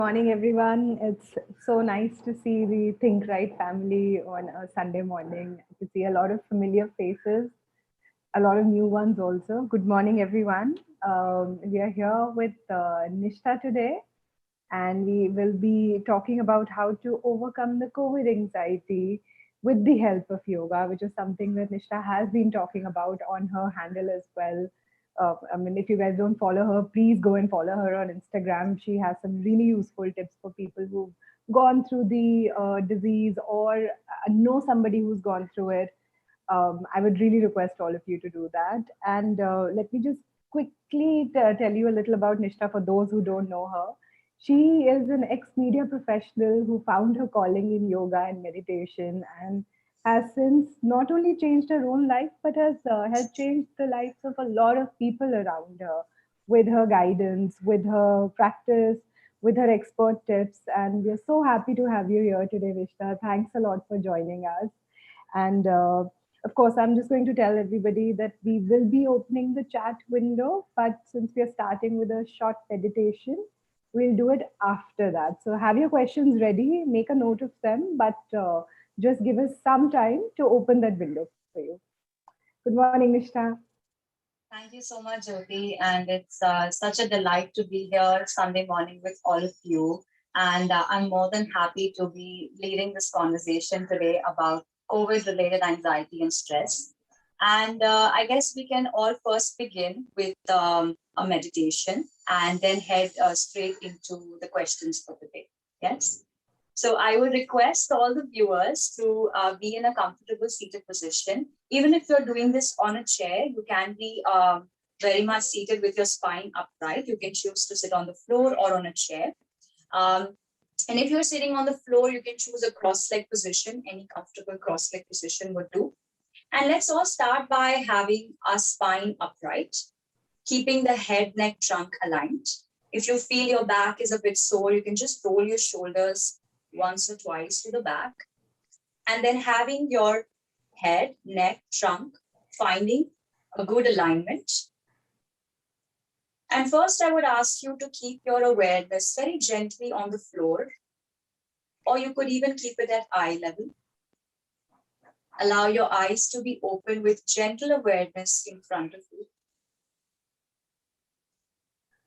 Morning, everyone. It's so nice to see the Think Right family on a Sunday morning. To see a lot of familiar faces, a lot of new ones also. Good morning, everyone. We are here with Nishtha today, and we will be talking about how to overcome the COVID anxiety with the help of yoga, which is something that Nishtha has been talking about on her handle as well. I mean, if you guys don't follow her, please go and follow her on Instagram. She has some really useful tips for people who've gone through the disease or know somebody who's gone through it. I would really request all of you to do that. And let me just quickly tell you a little about Nishtha for those who don't know her. She is an ex media professional who found her calling in yoga and meditation and has since not only changed her own life but has changed the lives of a lot of people around her with her guidance, with her practice, with her expert tips. And we're so happy to have you here today, Nishtha. Thanks a lot for joining us. And of course, I'm just going to tell everybody that we will be opening the chat window, but since we are starting with a short meditation, we'll do it after that. So have your questions ready, make a note of them, but just give us some time to open that window for you. Good morning, Nishtha. Thank you so much, Jyoti. And it's such a delight to be here Sunday morning with all of you. And I'm more than happy to be leading this conversation today about COVID related anxiety and stress. And I guess we can all first begin with a meditation and then head straight into the questions for the day. Yes? So I would request all the viewers to be in a comfortable seated position. Even if you're doing this on a chair, you can be very much seated with your spine upright. You can choose to sit on the floor or on a chair. Um, and if you're sitting on the floor, you can choose a cross-leg position. Any comfortable cross-leg position would do. And let's all start by having our spine upright, keeping the head, neck, trunk aligned. If you feel your back is a bit sore, you can just roll your shoulders once or twice to the back. And then having your head, neck, trunk, finding a good alignment. And first, I would ask you to keep your awareness very gently on the floor, or you could even keep it at eye level. Allow your eyes to be open with gentle awareness in front of you.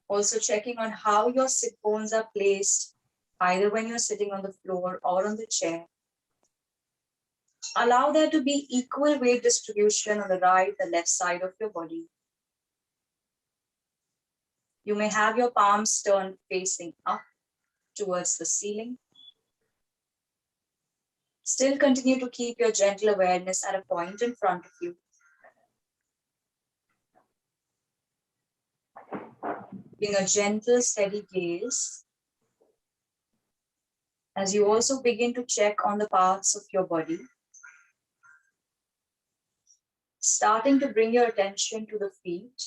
Also checking on how your sit bones are placed, either when you're sitting on the floor or on the chair. Allow there to be equal weight distribution on the right, the left side of your body. You may have your palms turned facing up towards the ceiling. Still continue to keep your gentle awareness at a point in front of you. Keeping a gentle, steady gaze as you also begin to check on the parts of your body. Starting to bring your attention to the feet.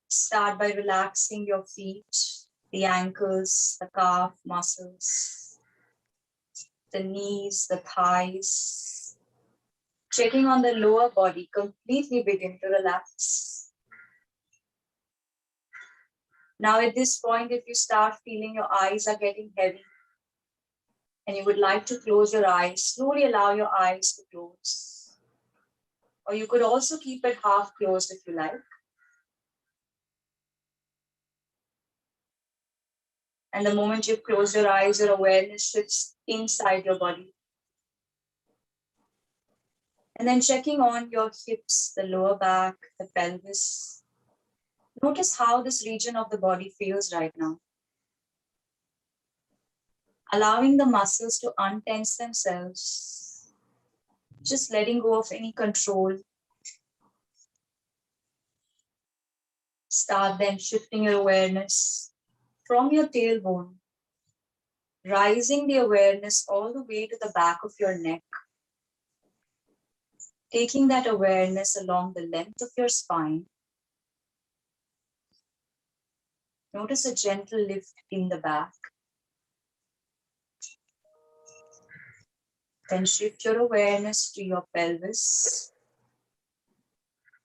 Start by relaxing your feet, the ankles, the calf muscles, the knees, the thighs. Checking on the lower body, completely begin to relax. Now at this point, if you start feeling your eyes are getting heavy and you would like to close your eyes, slowly allow your eyes to close. Or you could also keep it half closed if you like. And the moment you close your eyes, your awareness shifts inside your body. And then checking on your hips, the lower back, the pelvis. Notice how this region of the body feels right now. Allowing the muscles to untense themselves. Just letting go of any control. Start then shifting your awareness from your tailbone, rising the awareness all the way to the back of your neck. Taking that awareness along the length of your spine. Notice a gentle lift in the back. Then shift your awareness to your pelvis.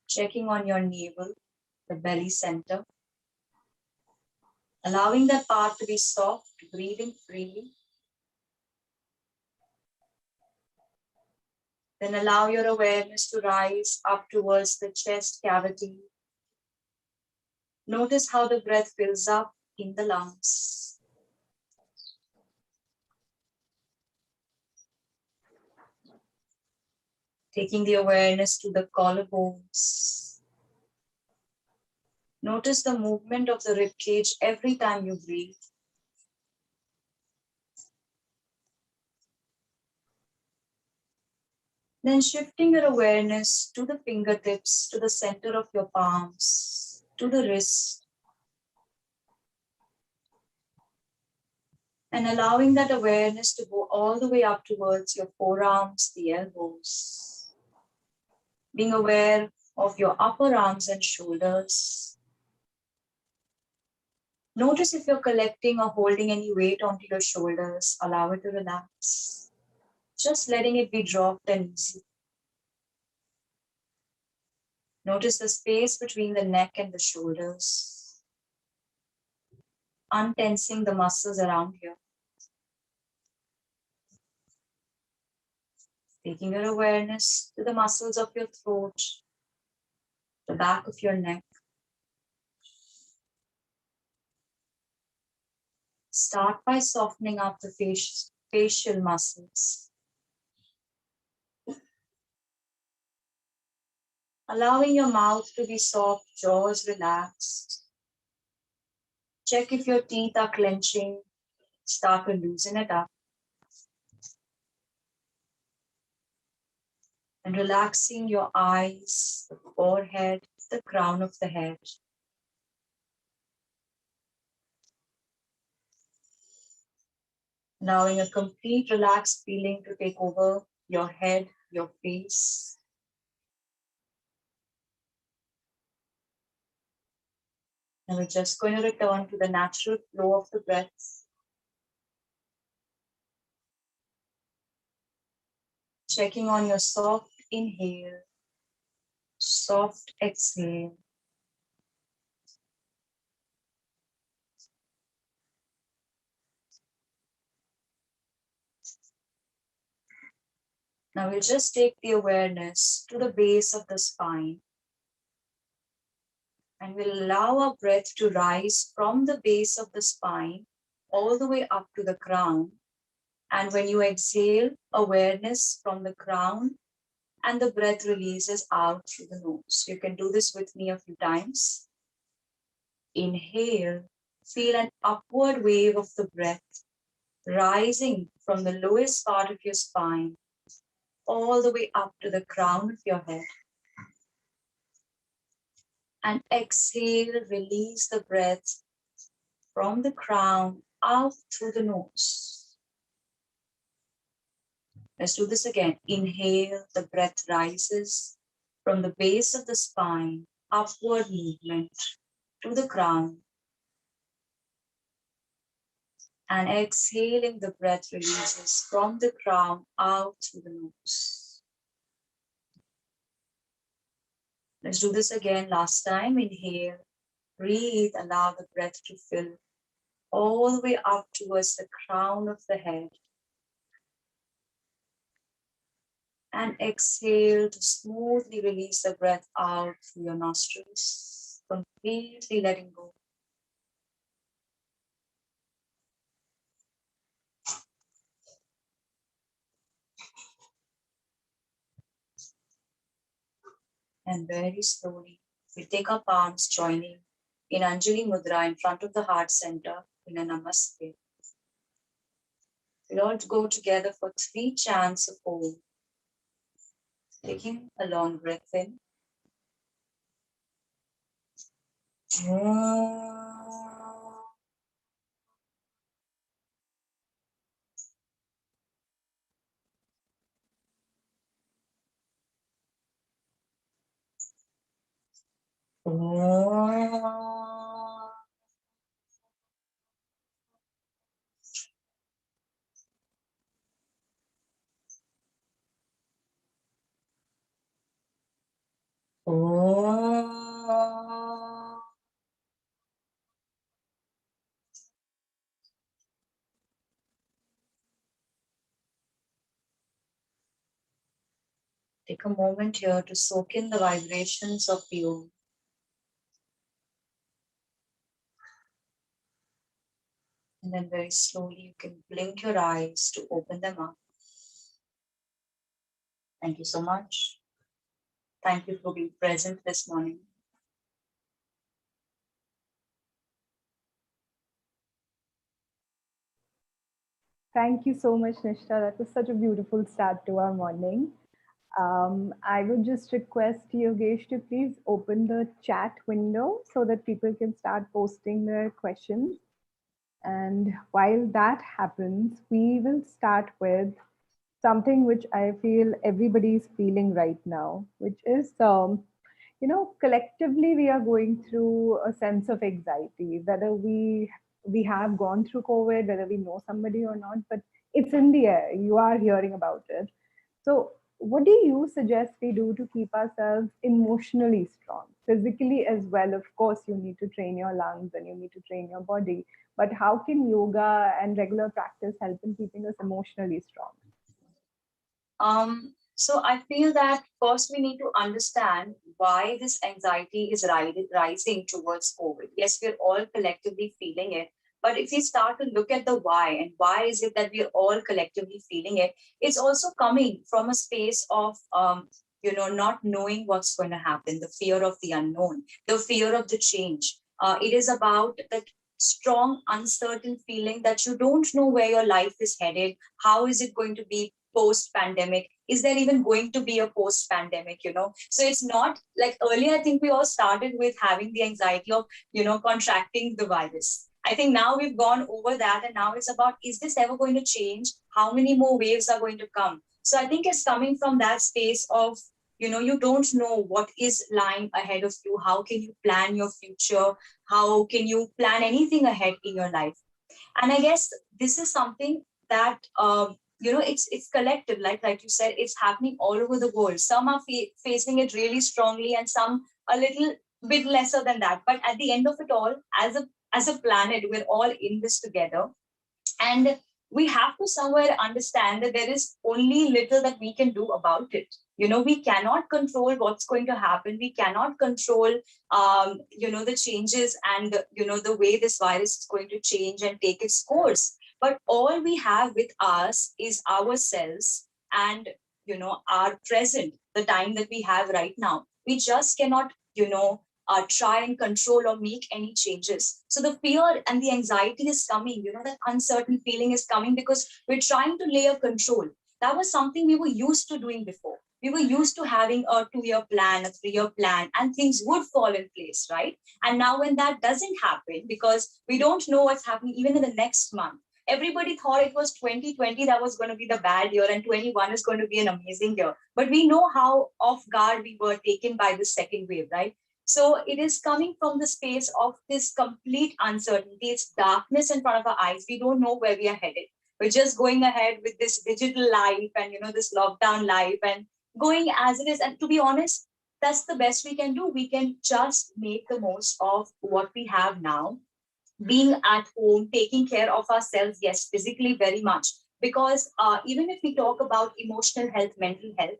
Checking on your navel, the belly center. Allowing that part to be soft, breathing freely. Then allow your awareness to rise up towards the chest cavity. Notice how the breath fills up in the lungs. Taking the awareness to the collarbones. Notice the movement of the rib cage every time you breathe. Then shifting your awareness to the fingertips, to the center of your palms, to the wrist, and allowing that awareness to go all the way up towards your forearms, the elbows. Being aware of your upper arms and shoulders. Notice if you're collecting or holding any weight onto your shoulders, allow it to relax. Just letting it be dropped and easy. Notice the space between the neck and the shoulders. Untensing the muscles around here. Taking your awareness to the muscles of your throat, the back of your neck. Start by softening up the facial muscles. Allowing your mouth to be soft, jaws relaxed. Check if your teeth are clenching. Start to loosen it up. And relaxing your eyes, the forehead, the crown of the head. Allowing a complete relaxed feeling to take over your head, your face. And we're just going to return to the natural flow of the breath. Checking on your soft inhale, soft exhale. Now we'll just take the awareness to the base of the spine. And we'll allow our breath to rise from the base of the spine all the way up to the crown. And when you exhale, awareness from the crown and the breath releases out through the nose. You can do this with me a few times. Inhale, feel an upward wave of the breath rising from the lowest part of your spine all the way up to the crown of your head. And exhale, release the breath from the crown out through the nose. Let's do this again. Inhale, the breath rises from the base of the spine, upward movement to the crown. And exhaling, the breath releases from the crown out through the nose. Let's do this again. Last time. Inhale, breathe, allow the breath to fill all the way up towards the crown of the head. And exhale to smoothly release the breath out through your nostrils, completely letting go. And very slowly, we take our palms joining in Anjali Mudra in front of the heart center in a Namaste. We'll all go together for 3 chants of Om. Taking a long breath in. Take a moment here to soak in the vibrations of the Om. And then very slowly you can blink your eyes to open them up. Thank you so much. Thank you for being present this morning. Thank you so much, Nishtha. That was such a beautiful start to our morning. I would just request Yogesh to please open the chat window so that people can start posting their questions. And while that happens, we will start with something which I feel everybody is feeling right now, which is, collectively we are going through a sense of anxiety, whether we have gone through COVID, whether we know somebody or not, but it's in the air. You are hearing about it. So, what do you suggest we do to keep ourselves emotionally strong, physically as well? Of course, you need to train your lungs and you need to train your body, but how can yoga and regular practice help in keeping us emotionally strong? So I feel that first we need to understand why this anxiety is rising towards COVID. Yes, we're all collectively feeling it. But if we start to look at the why and why is it that we're all collectively feeling it, it's also coming from a space of, not knowing what's going to happen, the fear of the unknown, the fear of the change. It is about that strong, uncertain feeling that you don't know where your life is headed. How is it going to be post pandemic? Is there even going to be a post pandemic? So it's not like earlier. I think we all started with having the anxiety of contracting the virus. I think now we've gone over that, and now it's about, is this ever going to change? How many more waves are going to come? So I think it's coming from that space of, you don't know what is lying ahead of you. How can you plan your future? How can you plan anything ahead in your life? And I guess this is something that it's collective, like you said, it's happening all over the world. Some are facing it really strongly, and some a little bit lesser than that. But at the end of it all, as a planet, we're all in this together, and we have to somewhere understand that there is only little that we can do about it. We cannot control what's going to happen. We cannot control the changes and the way this virus is going to change and take its course. But all we have with us is ourselves and our present, the time that we have right now. We just cannot try and control or make any changes. So the fear and the anxiety is coming, that uncertain feeling is coming because we're trying to lay a control. That was something we were used to doing before. We were used to having a 2-year plan, a 3-year plan, and things would fall in place, right? And now when that doesn't happen, because we don't know what's happening even in the next month, everybody thought it was 2020 that was going to be the bad year and 21 is going to be an amazing year. But we know how off guard we were taken by the second wave, right? So it is coming from the space of this complete uncertainty. It's darkness in front of our eyes. We don't know where we are headed. We're just going ahead with this digital life and this lockdown life and going as it is. And to be honest, that's the best we can do. We can just make the most of what we have now, being at home, taking care of ourselves, yes, physically very much. Because even if we talk about emotional health, mental health,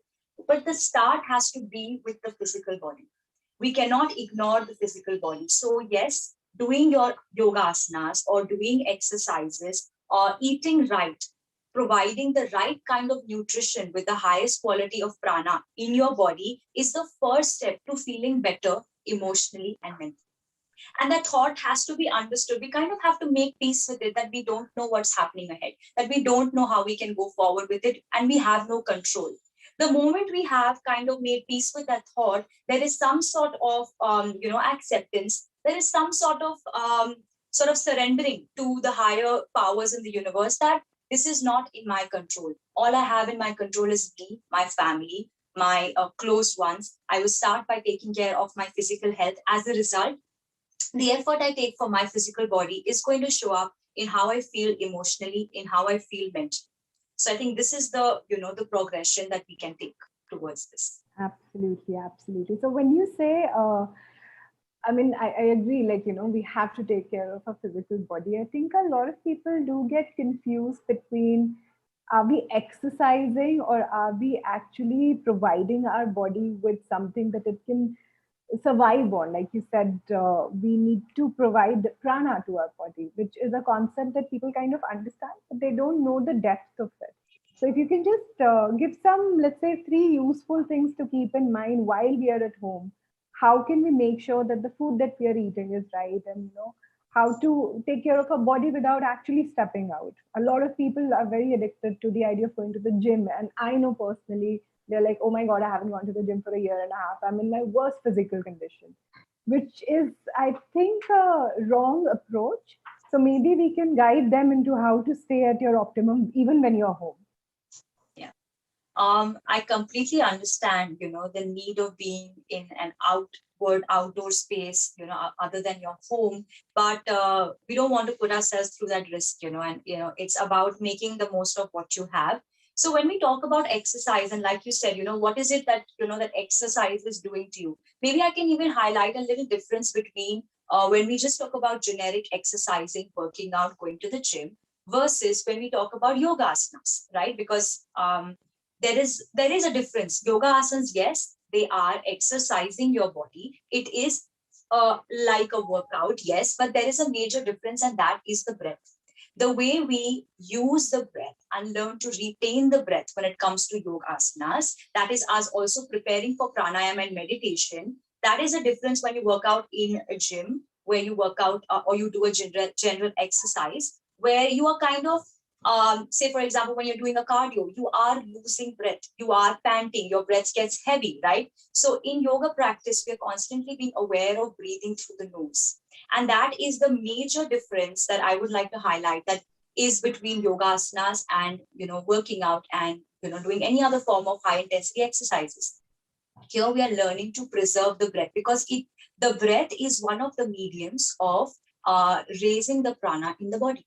but the start has to be with the physical body. We cannot ignore the physical body. So, yes, doing your yoga asanas or doing exercises or eating right, providing the right kind of nutrition with the highest quality of prana in your body is the first step to feeling better emotionally and mentally. And that thought has to be understood. We kind of have to make peace with it, that we don't know what's happening ahead, that we don't know how we can go forward with it, and we have no control. The moment we have kind of made peace with that thought, there is some sort of acceptance. There is some sort of surrendering to the higher powers in the universe, that this is not in my control. All I have in my control is me, my family, my close ones. I will start by taking care of my physical health. As a result, the effort I take for my physical body is going to show up in how I feel emotionally, in how I feel mentally. So I think this is the progression that we can take towards this. Absolutely, absolutely. So when you say, I agree, we have to take care of our physical body. I think a lot of people do get confused between are we exercising, or are we actually providing our body with something that it can survive on? Like you said, we need to provide prana to our body, which is a concept that people kind of understand, but they don't know the depth of it. So if you can just give some, let's say, three useful things to keep in mind while we are at home, how can we make sure that the food that we are eating is right, and how to take care of our body without actually stepping out. A lot of people are very addicted to the idea of going to the gym, and I know personally they're like, oh my God, I haven't gone to the gym for a year and a half. I'm in my worst physical condition, which is, I think, a wrong approach. So maybe we can guide them into how to stay at your optimum even when you're home. Yeah. I completely understand, the need of being in an outdoor space, other than your home. But we don't want to put ourselves through that risk, and, it's about making the most of what you have. So when we talk about exercise, and like you said, what is it that, that exercise is doing to you? Maybe I can even highlight a little difference between when we just talk about generic exercising, working out, going to the gym, versus when we talk about yoga asanas, right? Because there is a difference. Yoga asanas, yes, they are exercising your body. It is like a workout, yes, but there is a major difference, and that is the breath. The way we use the breath and learn to retain the breath when it comes to yoga asanas, that is us also preparing for pranayama and meditation. That is a difference when you work out in a gym, where you work out or you do a general exercise, where you are kind of say, for example, when you're doing a cardio, you are losing breath, you are panting, your breath gets heavy, right? So in yoga practice, we're constantly being aware of breathing through the nose. And that is the major difference that I would like to highlight, that is between yoga asanas and, working out and, doing any other form of high intensity exercises. Here we are learning to preserve the breath, because the breath is one of the mediums of raising the prana in the body,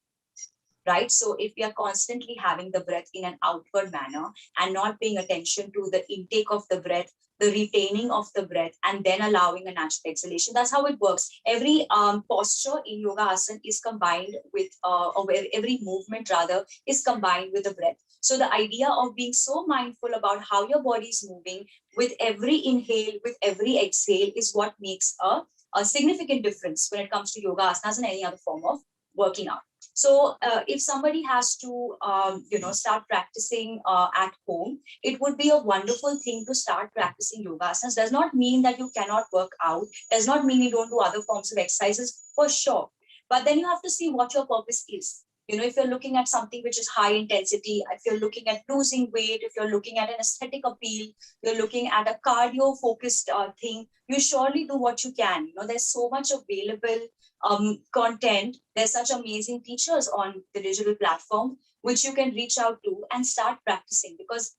right? So if we are constantly having the breath in an outward manner and not paying attention to the intake of the breath, the retaining of the breath, and then allowing a natural exhalation, that's how it works. Every posture in yoga asana is combined with, or every movement rather is combined with the breath. So the idea of being so mindful about how your body is moving with every inhale, with every exhale, is what makes a significant difference when it comes to yoga asanas and any other form of working out. So if somebody has to, start practicing at home, it would be a wonderful thing to start practicing yoga asanas. Does not mean that you cannot work out. Does not mean you don't do other forms of exercises, for sure. But then you have to see what your purpose is. If you're looking at something which is high intensity, if you're looking at losing weight, if you're looking at an aesthetic appeal, you're looking at a cardio focused thing, you surely do what you can. There's so much available content. There's such amazing teachers on the digital platform which you can reach out to and start practicing. Because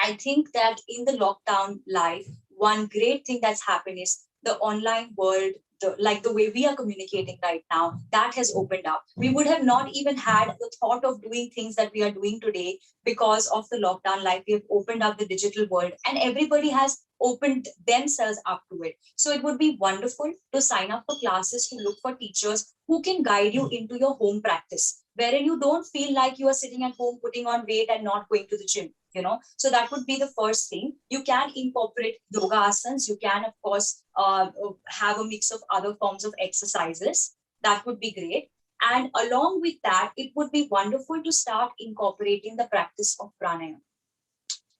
I think that in the lockdown life, one great thing that's happened is the online world, like the way we are communicating right now, that has opened up. We would have not even had the thought of doing things that we are doing today because of the lockdown life. We have opened up the digital world, and everybody has opened themselves up to it. So it would be wonderful to sign up for classes, to look for teachers who can guide you into your home practice, wherein you don't feel like you are sitting at home putting on weight and not going to the gym. So that would be the first thing. You can incorporate yoga asanas. You can, of course, have a mix of other forms of exercises. That would be great. And along with that, it would be wonderful to start incorporating the practice of pranayama,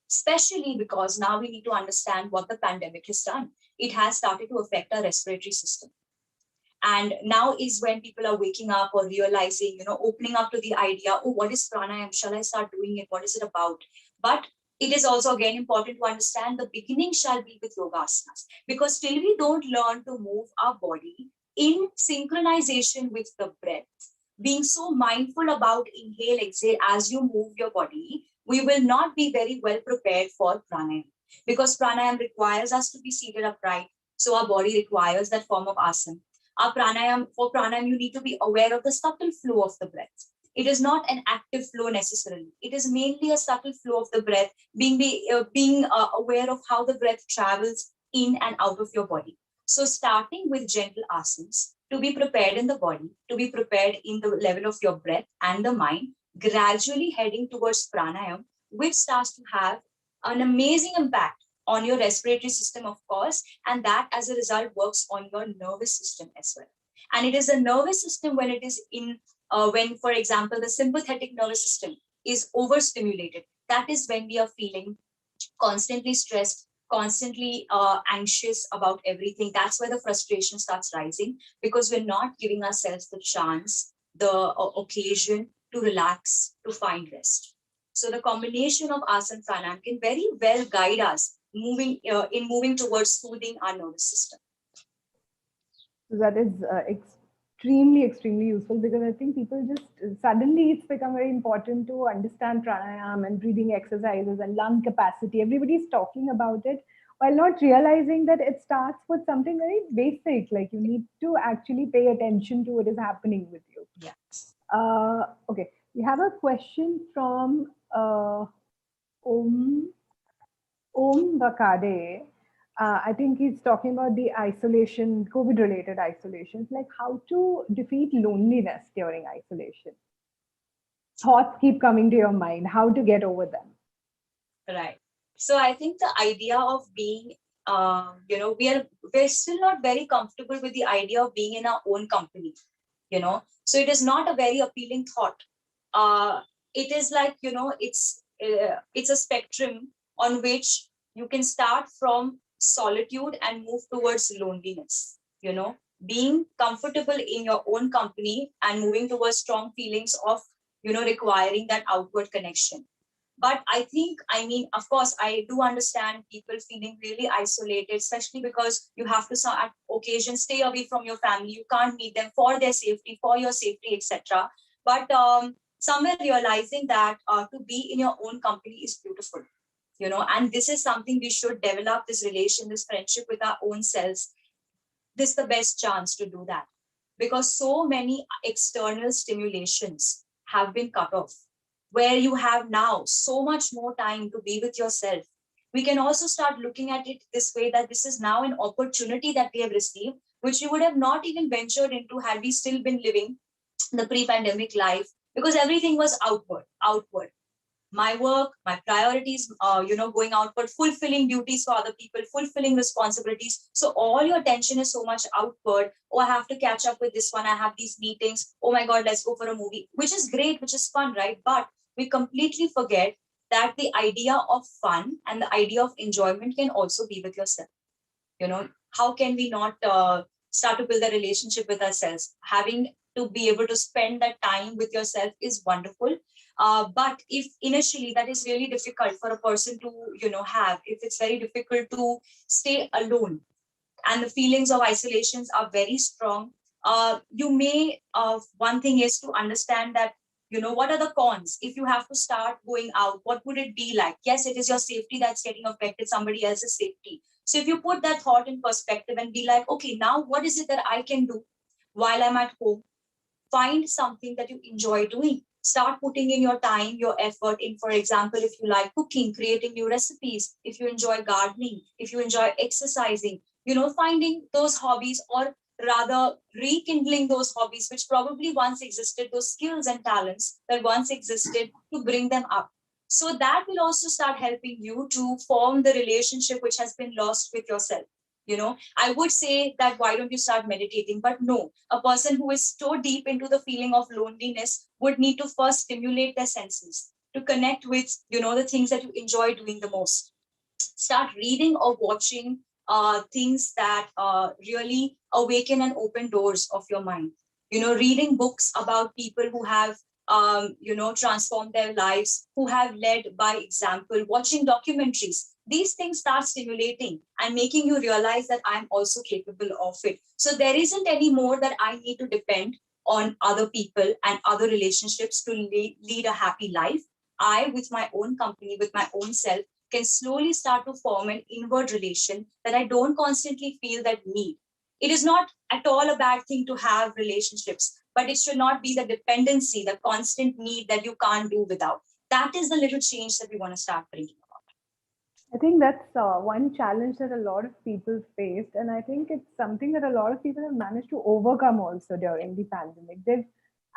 especially because now we need to understand what the pandemic has done. It has started to affect our respiratory system. And now is when people are waking up or realizing, opening up to the idea, oh, what is pranayama? Shall I start doing it? What is it about? But it is also, again, important to understand the beginning shall be with yoga asanas. Because till we don't learn to move our body in synchronization with the breath, being so mindful about inhale, exhale as you move your body, we will not be very well prepared for pranayama. Because pranayama requires us to be seated upright. So our body requires that form of asana. For pranayama, you need to be aware of the subtle flow of the breath. It is not an active flow necessarily. It is mainly a subtle flow of the breath, being aware of how the breath travels in and out of your body. So starting with gentle asanas, to be prepared in the body, to be prepared in the level of your breath and the mind, gradually heading towards pranayama, which starts to have an amazing impact on your respiratory system, of course, and that as a result works on your nervous system as well. And it is the nervous system when it is in, when, for example, the sympathetic nervous system is overstimulated. That is when we are feeling constantly stressed, constantly anxious about everything. That's where the frustration starts rising because we're not giving ourselves the chance, the occasion to relax, to find rest. So the combination of asana pranayama can very well guide us moving towards soothing our nervous system. So that is extremely useful, because I think people just suddenly it's become very important to understand pranayama and breathing exercises and lung capacity. Everybody's talking about it while not realizing that it starts with something very basic. Like you need to actually pay attention to what is happening with you. Yes. Okay, we have a question from Om Om Bakade. I think he's talking about the isolation, COVID related isolations, like how to defeat loneliness during isolation. Thoughts keep coming to your mind, how to get over them. Right. So I think the idea of being, we're still not very comfortable with the idea of being in our own company, So it is not a very appealing thought. It is like, it's a spectrum on which you can start from solitude and move towards loneliness, being comfortable in your own company and moving towards strong feelings of, requiring that outward connection. But I think, I mean, of course, I do understand people feeling really isolated, especially because you have to, at occasions, stay away from your family. You can't meet them for their safety, for your safety, etc. But somewhere realizing that to be in your own company is beautiful, and this is something we should develop, this relation, this friendship with our own selves. This is the best chance to do that, because so many external stimulations have been cut off, where you have now so much more time to be with yourself. We can also start looking at it this way, that this is now an opportunity that we have received, which we would have not even ventured into had we still been living the pre-pandemic life, because everything was outward. My work, my priorities, going outward, fulfilling duties for other people, fulfilling responsibilities. So all your attention is so much outward. Oh, I have to catch up with this one. I have these meetings. Oh my God, let's go for a movie, which is great, which is fun, right? But we completely forget that the idea of fun and the idea of enjoyment can also be with yourself. How can we not start to build a relationship with ourselves? Having to be able to spend that time with yourself is wonderful. But if initially that is really difficult for a person to, have, if it's very difficult to stay alone and the feelings of isolations are very strong, you may, one thing is to understand that, what are the cons? If you have to start going out, what would it be like? Yes, it is your safety that's getting affected, somebody else's safety. So if you put that thought in perspective and be like, okay, now what is it that I can do while I'm at home? Find something that you enjoy doing. Start putting in your time, your effort in, for example, if you like cooking, creating new recipes, if you enjoy gardening, if you enjoy exercising, finding those hobbies, or rather rekindling those hobbies which probably once existed, those skills and talents that once existed, to bring them up. So that will also start helping you to form the relationship which has been lost with yourself. I would say that why don't you start meditating? But no, a person who is so deep into the feeling of loneliness would need to first stimulate their senses to connect with, the things that you enjoy doing the most. Start reading or watching things that really awaken and open doors of your mind. Reading books about people who have transformed their lives, who have led by example, watching documentaries. These things start stimulating and making you realize that I'm also capable of it. So there isn't any more that I need to depend on other people and other relationships to lead a happy life. I, with my own company, with my own self, can slowly start to form an inward relation that I don't constantly feel that need. It is not at all a bad thing to have relationships, but it should not be the dependency, the constant need that you can't do without. That is the little change that we want to start bringing about. I think that's one challenge that a lot of people faced, and I think it's something that a lot of people have managed to overcome also during the pandemic. They've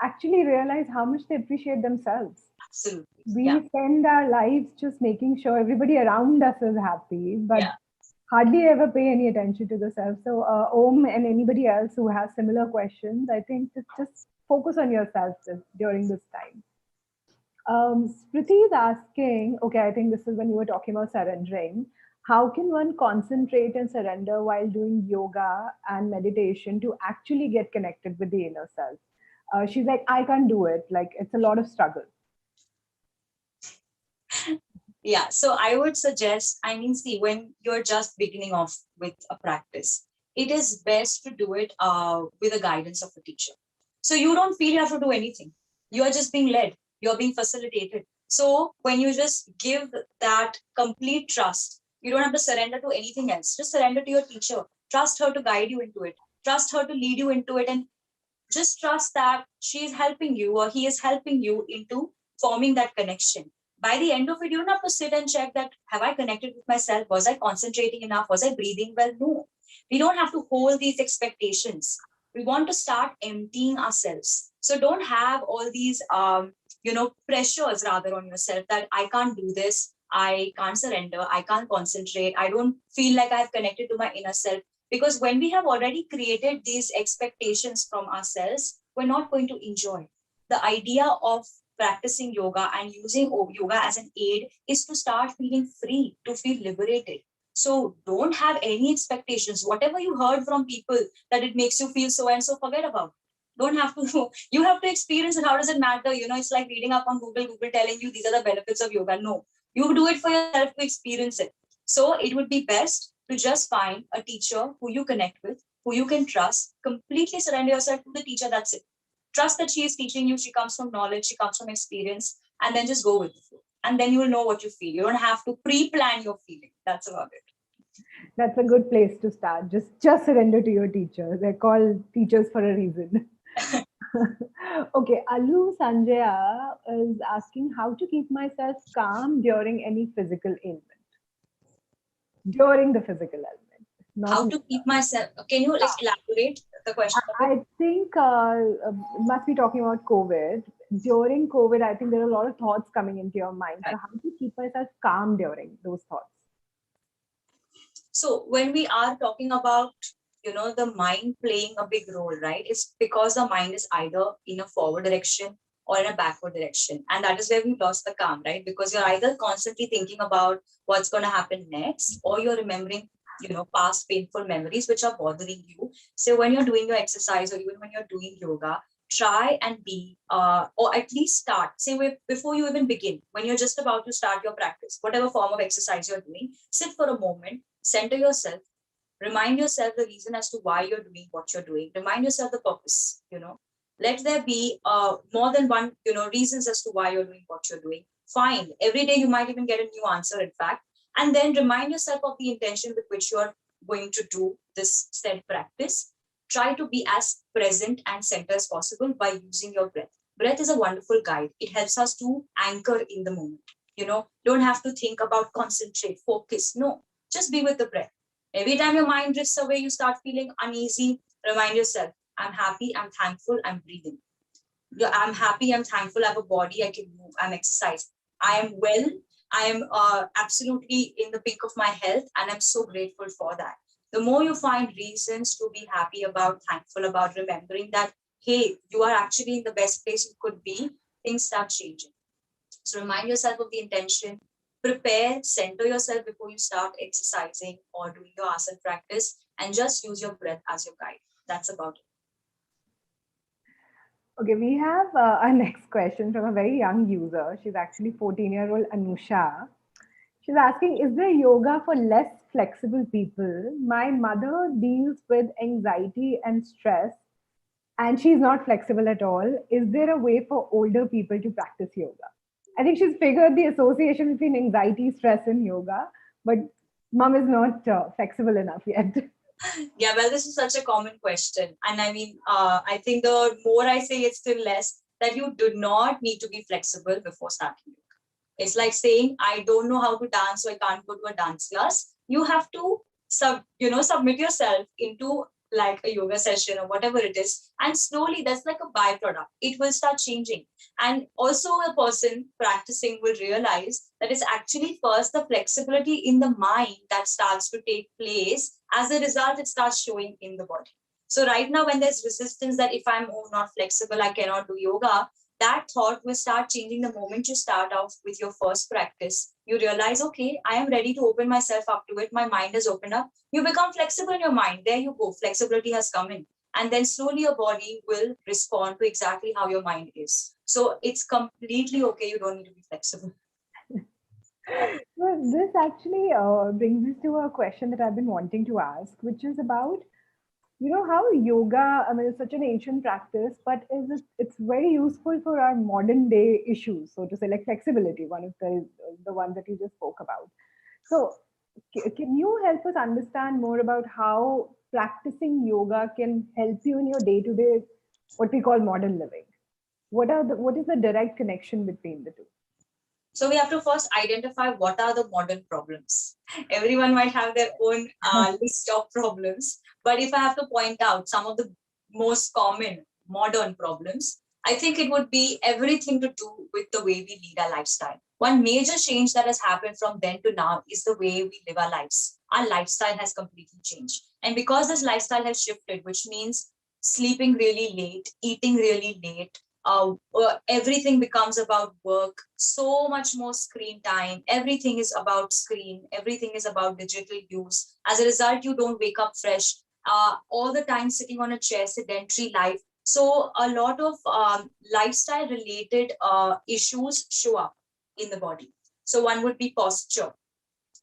actually realize how much they appreciate themselves. Absolutely. Yeah. We spend our lives just making sure everybody around us is happy, but Yeah. hardly ever pay any attention to the self. So, Om and anybody else who has similar questions, I think just focus on yourself during this time. Spriti is asking, okay, I think this is when you were talking about surrendering. How can one concentrate and surrender while doing yoga and meditation to actually get connected with the inner self? She's like, I can't do it. Like, it's a lot of struggle. Yeah. So I would suggest, I mean, see, when you're just beginning off with a practice, it is best to do it with the guidance of a teacher. So you don't feel you have to do anything. You are just being led. You're being facilitated. So when you just give that complete trust, you don't have to surrender to anything else. Just surrender to your teacher. Trust her to guide you into it. Trust her to lead you into it, and just trust that she is helping you or he is helping you into forming that connection. By the end of it, you don't have to sit and check that, have I connected with myself? Was I concentrating enough? Was I breathing well? No. We don't have to hold these expectations. We want to start emptying ourselves. So don't have all these pressures rather on yourself that I can't do this, I can't surrender, I can't concentrate, I don't feel like I've connected to my inner self. Because when we have already created these expectations from ourselves, we're not going to enjoy. The idea of practicing yoga and using yoga as an aid is to start feeling free, to feel liberated. So don't have any expectations. Whatever you heard from people that it makes you feel so and so, forget about it. Don't have to, you have to experience it. How does it matter? It's like reading up on Google telling you these are the benefits of yoga. No, you do it for yourself to experience it. So it would be best to just find a teacher who you connect with, who you can trust, completely surrender yourself to the teacher. That's it. Trust that she is teaching you. She comes from knowledge, she comes from experience, and then just go with the flow. And then you will know what you feel. You don't have to pre-plan your feeling. That's about it. That's a good place to start. Just surrender to your teacher. They're called teachers for a reason. Okay, Alu Sanjaya is asking how to keep myself calm during any physical ailment. During the physical ailment, not How in to keep myself? Can you like elaborate the question a bit? I think must be talking about COVID. During COVID, I think there are a lot of thoughts coming into your mind. So, Right. how to keep myself calm during those thoughts? So when we are talking about the mind playing a big role, right? It's because the mind is either in a forward direction or in a backward direction, and that is where we lost the calm, right? Because you're either constantly thinking about what's going to happen next, or you're remembering past painful memories which are bothering you. So when you're doing your exercise or even when you're doing yoga, try and be or at least start, say before you even begin, when you're just about to start your practice, whatever form of exercise you're doing, sit for a moment, center yourself, remind yourself the reason as to why you're doing what you're doing, remind yourself the purpose. Let there be more than one reasons as to why you're doing what you're doing. Find every day, you might even get a new answer, in fact. And then remind yourself of the intention with which you're going to do this said practice. Try to be as present and center as possible by using your breath. Breath is a wonderful guide. It helps us to anchor in the moment. Don't have to think about concentrate, focus. No, just be with the breath. Every time your mind drifts away, you start feeling uneasy, remind yourself, I'm happy, I'm thankful, I'm breathing. I'm happy, I'm thankful, I have a body, I can move, I'm exercised. I am well, I am absolutely in the peak of my health, and I'm so grateful for that. The more you find reasons to be happy about, thankful about, remembering that, hey, you are actually in the best place you could be, things start changing. So remind yourself of the intention, prepare, center yourself before you start exercising or doing your asana practice, and just use your breath as your guide. That's about it. Okay, we have our next question from a very young user. She's actually 14-year-old Anusha. She's asking, is there yoga for less flexible people? My mother deals with anxiety and stress, and she's not flexible at all. Is there a way for older people to practice yoga? I think she's figured the association between anxiety, stress, and yoga, but mom is not flexible enough yet. Yeah, well, this is such a common question. And I mean, I think the more I say it, still less, that you do not need to be flexible before starting yoga. It's like saying, I don't know how to dance, so I can't go to a dance class. You have to submit yourself into like a yoga session or whatever it is. And slowly that's like a byproduct. It will start changing. And also a person practicing will realize that it's actually first the flexibility in the mind that starts to take place. As a result, it starts showing in the body. So right now, when there's resistance that if I'm not flexible, I cannot do yoga, that thought will start changing the moment you start out with your first practice. You realize, okay, I am ready to open myself up to it. My mind is opened up. You become flexible in your mind. There you go. Flexibility has come in. And then slowly your body will respond to exactly how your mind is. So it's completely okay. You don't need to be flexible. Well, this actually brings us to a question that I've been wanting to ask, which is about, how yoga, I mean, it's such an ancient practice, but it's very useful for our modern day issues, so to say, like flexibility, one of the ones that you just spoke about. So, can you help us understand more about how practicing yoga can help you in your day to day, what we call modern living? What is the direct connection between the two? So we have to first identify what are the modern problems. Everyone might have their own list of problems, but if I have to point out some of the most common modern problems, I think it would be everything to do with the way we lead our lifestyle. One major change that has happened from then to now is the way we live our lives. Our lifestyle has completely changed. And because this lifestyle has shifted, which means sleeping really late, eating really late, everything becomes about work, so much more screen time, everything is about screen, everything is about digital use. As a result, you don't wake up fresh, all the time sitting on a chair, sedentary life. So a lot of lifestyle related issues show up in the body. So one would be posture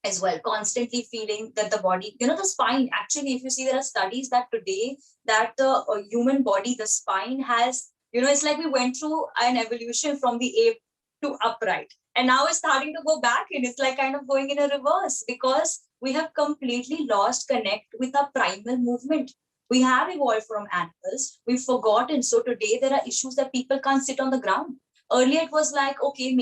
as well, constantly feeling that the body, the spine, actually, if you see, there are studies that today that the human body, the spine has, it's like we went through an evolution from the ape to upright, and now it's starting to go back, and it's like kind of going in a reverse because we have completely lost connect with our primal movement. We have evolved from animals, we've forgotten. So today there are issues that people can't sit on the ground. Earlier it was like, okay,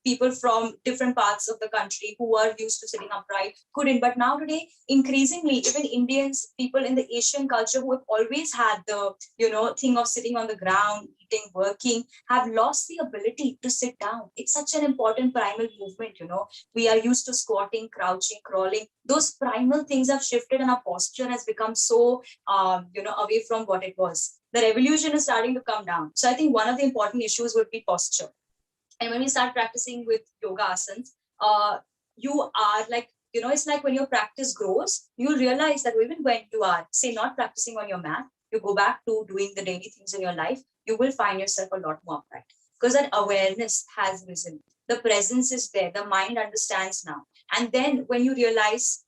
people from different parts of the country who are used to sitting upright couldn't. But now today, increasingly, even Indians, people in the Asian culture who have always had the, thing of sitting on the ground, eating, working, have lost the ability to sit down. It's such an important primal movement. We are used to squatting, crouching, crawling. Those primal things have shifted and our posture has become so, away from what it was. The revolution is starting to come down. So I think one of the important issues would be posture. And when we start practicing with yoga asanas, you are like, it's like when your practice grows, you realize that even when you are, say, not practicing on your mat, you go back to doing the daily things in your life, you will find yourself a lot more upright because that awareness has risen. The presence is there. The mind understands now. And then when you realize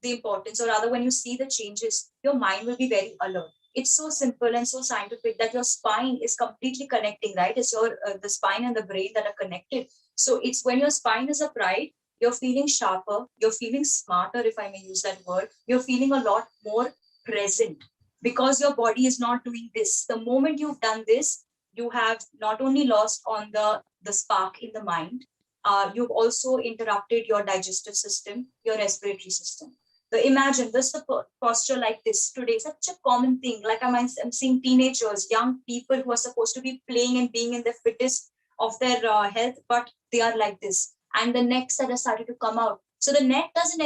the importance, or rather, when you see the changes, your mind will be very alert. It's so simple and so scientific that your spine is completely connecting, right? It's your the spine and the brain that are connected. So it's when your spine is upright, you're feeling sharper, you're feeling smarter, if I may use that word. You're feeling a lot more present because your body is not doing this. The moment you've done this, you have not only lost on the spark in the mind, you've also interrupted your digestive system, your respiratory system. So imagine this, the posture like this today, such a common thing. Like I'm seeing teenagers, young people who are supposed to be playing and being in the fittest of their health, but they are like this. And the necks that are starting to come out. So the neck doesn't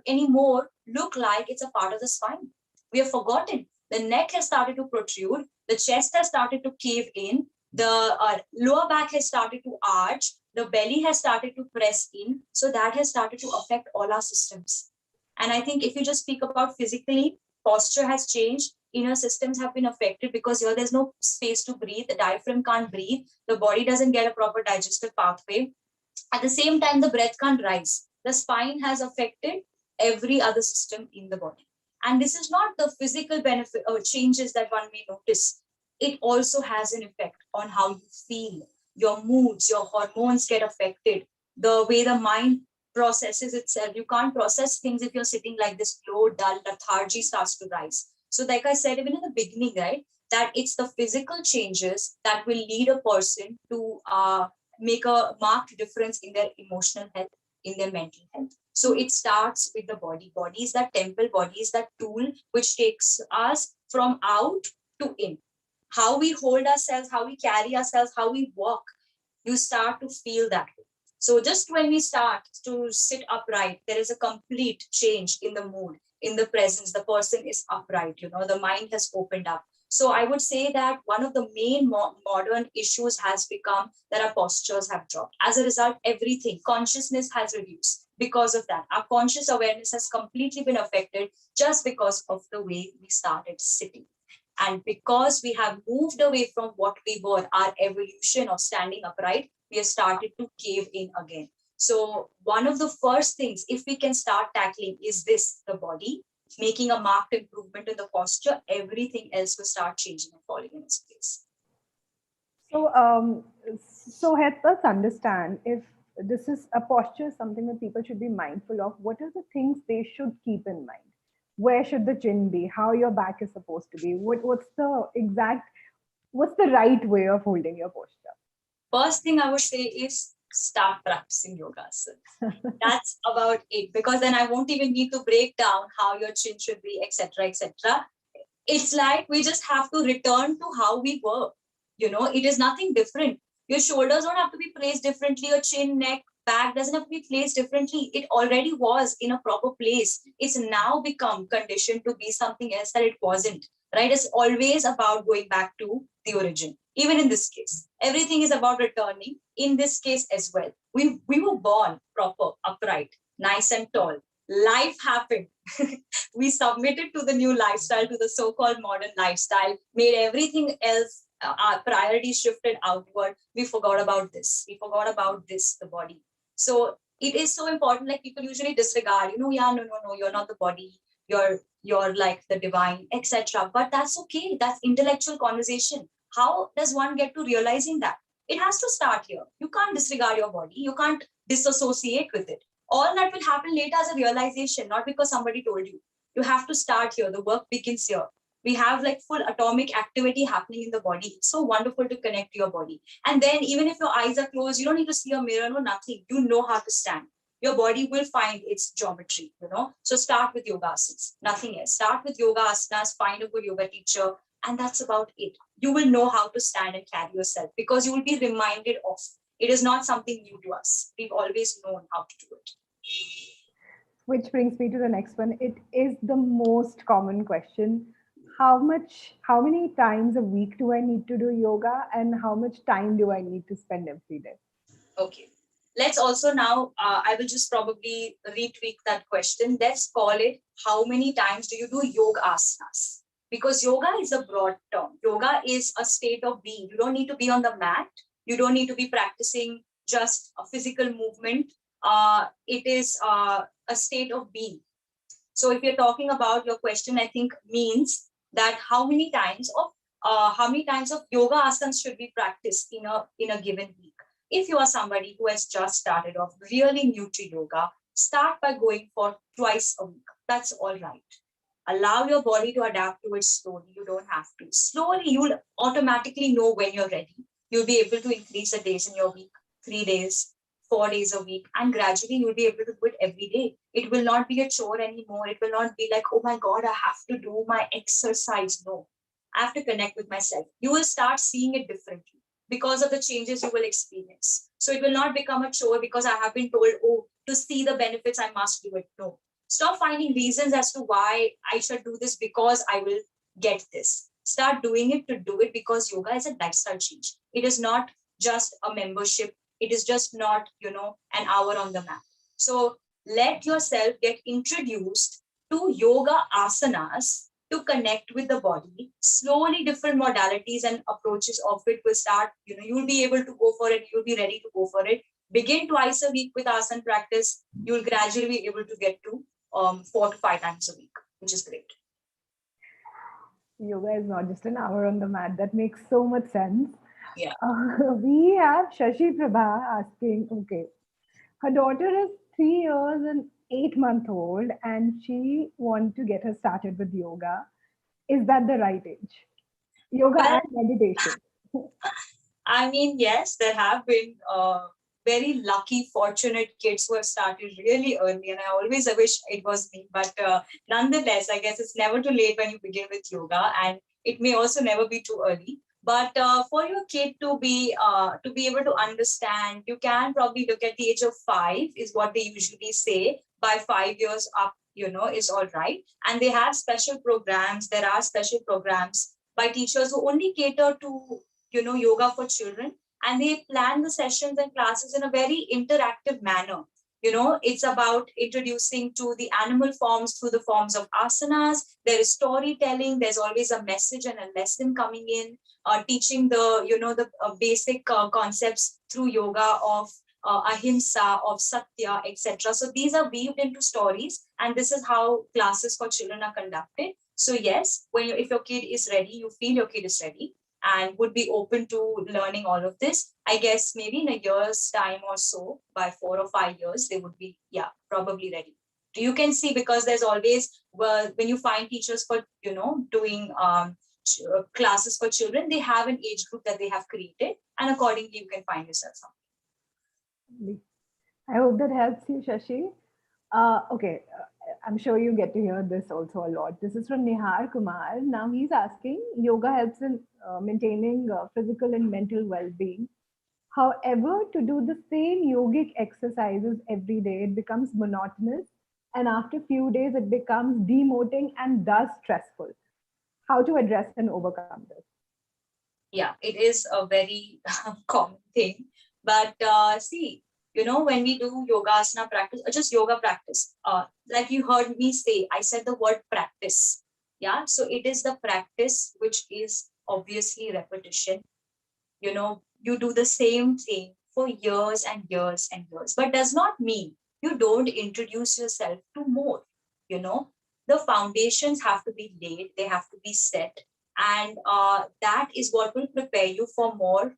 anymore look like it's a part of the spine. We have forgotten. The neck has started to protrude. The chest has started to cave in. The lower back has started to arch. The belly has started to press in. So that has started to affect all our systems. And I think if you just speak about physically, posture has changed, inner systems have been affected because here there's no space to breathe. The diaphragm can't breathe. The body doesn't get a proper digestive pathway. At the same time, the breath can't rise. The spine has affected every other system in the body. And this is not the physical benefit or changes that one may notice. It also has an effect on how you feel. Your moods, your hormones get affected. The way the mind processes itself. You can't process things if you're sitting like this, low, dull, lethargy starts to rise. So, like I said, even in the beginning, right, that it's the physical changes that will lead a person to make a marked difference in their emotional health, in their mental health. So it starts with the body. Body is that temple, body is that tool which takes us from out to in. How we hold ourselves, how we carry ourselves, how we walk, you start to feel that way. So just when we start to sit upright, there is a complete change in the mood, in the presence. The person is upright, the mind has opened up. So I would say that one of the main modern issues has become that our postures have dropped. As a result, everything, consciousness has reduced because of that. Our conscious awareness has completely been affected just because of the way we started sitting. And because we have moved away from what we were, our evolution of standing upright, we have started to cave in again. So one of the first things, if we can start tackling, is this, the body, making a marked improvement in the posture, everything else will start changing and falling in its place. So, so help us understand if this is a posture, something that people should be mindful of. What are the things they should keep in mind? Where should the chin be? How your back is supposed to be? What's the right way of holding your posture? First thing I would say is start practicing yoga. That's about it, because then I won't even need to break down how your chin should be, etc., etc. It's like we just have to return to how we were. It is nothing different. Your shoulders don't have to be placed differently. Your chin, neck, back doesn't have to be placed differently. It already was in a proper place. It's now become conditioned to be something else that it wasn't. Right? It's always about going back to the origin. Even in this case, everything is about returning. In this case as well, we were born proper, upright, nice and tall. Life happened. We submitted to the new lifestyle, to the so-called modern lifestyle, made everything else, our priorities shifted outward. We forgot about this. We forgot about this, the body. So it is so important. Like people usually disregard, yeah, no, you're not the body. You're like the divine, etc. But that's okay. That's intellectual conversation. How does one get to realizing that? It has to start here. You can't disregard your body. You can't disassociate with it. All that will happen later as a realization, not because somebody told you. You have to start here. The work begins here. We have like full atomic activity happening in the body. It's so wonderful to connect to your body. And then even if your eyes are closed, you don't need to see a mirror, no, nothing. You know how to stand. Your body will find its geometry. So start with yoga asanas, nothing else. Start with yoga asanas, find a good yoga teacher, and that's about it. You will know how to stand and carry yourself because you will be reminded of. It is not something new to us. We've always known how to do it. Which brings me to the next one. It is the most common question. How many times a week do I need to do yoga, and how much time do I need to spend every day? Okay. Let's also now, I will just probably retweak that question. Let's call it, how many times do you do yoga asanas? Because yoga is a broad term. Yoga is a state of being. You don't need to be on the mat. You don't need to be practicing just a physical movement. It is a state of being. So if you're talking about your question, I think means that how many times of yoga asanas should we practice in a given week? If you are somebody who has just started off really new to yoga, start by going for twice a week. That's all right. Allow your body to adapt to it slowly. You don't have to. Slowly, you'll automatically know when you're ready. You'll be able to increase the days in your week, 3 days, 4 days a week, and gradually you'll be able to do it every day. It will not be a chore anymore. It will not be like, oh my God, I have to do my exercise. No, I have to connect with myself. You will start seeing it differently because of the changes you will experience. So it will not become a chore because I have been told, oh, to see the benefits, I must do it. No. Stop finding reasons as to why I should do this because I will get this. Start doing it to do it because yoga is a lifestyle change. It is not just a membership. It is just not, an hour on the mat. So let yourself get introduced to yoga asanas to connect with the body. Slowly, different modalities and approaches of it will start. You'll be able to go for it. You'll be ready to go for it. Begin twice a week with asana practice. You'll gradually be able to get to 4 to 5 times a week, which is great. Yoga is not just an hour on the mat. That makes so much sense. Yeah. We have Shashi Prabha asking, okay, her daughter is 3 years and 8 month old, and she wants to get her started with yoga. Is that the right age? Yoga Well, and meditation. I mean, yes, there have been very lucky, fortunate kids who have started really early. And I always wish it was me. But nonetheless, I guess it's never too late when you begin with yoga, and it may also never be too early. But for your kid to be able to understand, you can probably look at the age of 5 is what they usually say. By 5 years up, is all right. And they have special programs. There are special programs by teachers who only cater to yoga for children, and they plan the sessions and classes in a very interactive manner. It's about introducing to the animal forms through the forms of asanas. There is storytelling. There's always a message and a lesson coming in, teaching the basic concepts through yoga of ahimsa, of satya, etc. So these are weaved into stories, and this is how classes for children are conducted. So yes, if your kid is ready, you feel your kid is ready and would be open to learning all of this, I guess maybe in a year's time or so, by 4 or 5 years, they would be, probably ready. You can see, because there's always, well, when you find teachers for, doing classes for children, they have an age group that they have created, and accordingly, you can find yourself something. I hope that helps you, Shashi. Okay, I'm sure you get to hear this also a lot. This is from Nihar Kumar. Now he's asking, yoga helps in maintaining physical and mental well-being. However, to do the same yogic exercises every day, it becomes monotonous, and after a few days, it becomes demoting and thus stressful. How to address and overcome this? Yeah, it is a very common thing. But see, when we do yoga asana practice, or just yoga practice, like you heard me say, I said the word practice. Yeah, so it is the practice, which is obviously repetition. You do the same thing for years and years and years, but does not mean you don't introduce yourself to more. You know, the foundations have to be laid, they have to be set, and that is what will prepare you for more,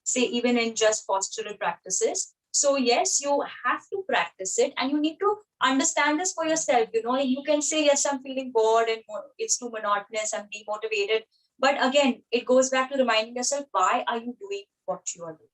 say, even in just postural practices. So, yes, you have to practice it, and you need to understand this for yourself. You can say, yes, I'm feeling bored and it's too monotonous, I'm demotivated. But again, it goes back to reminding yourself, why are you doing what you are doing?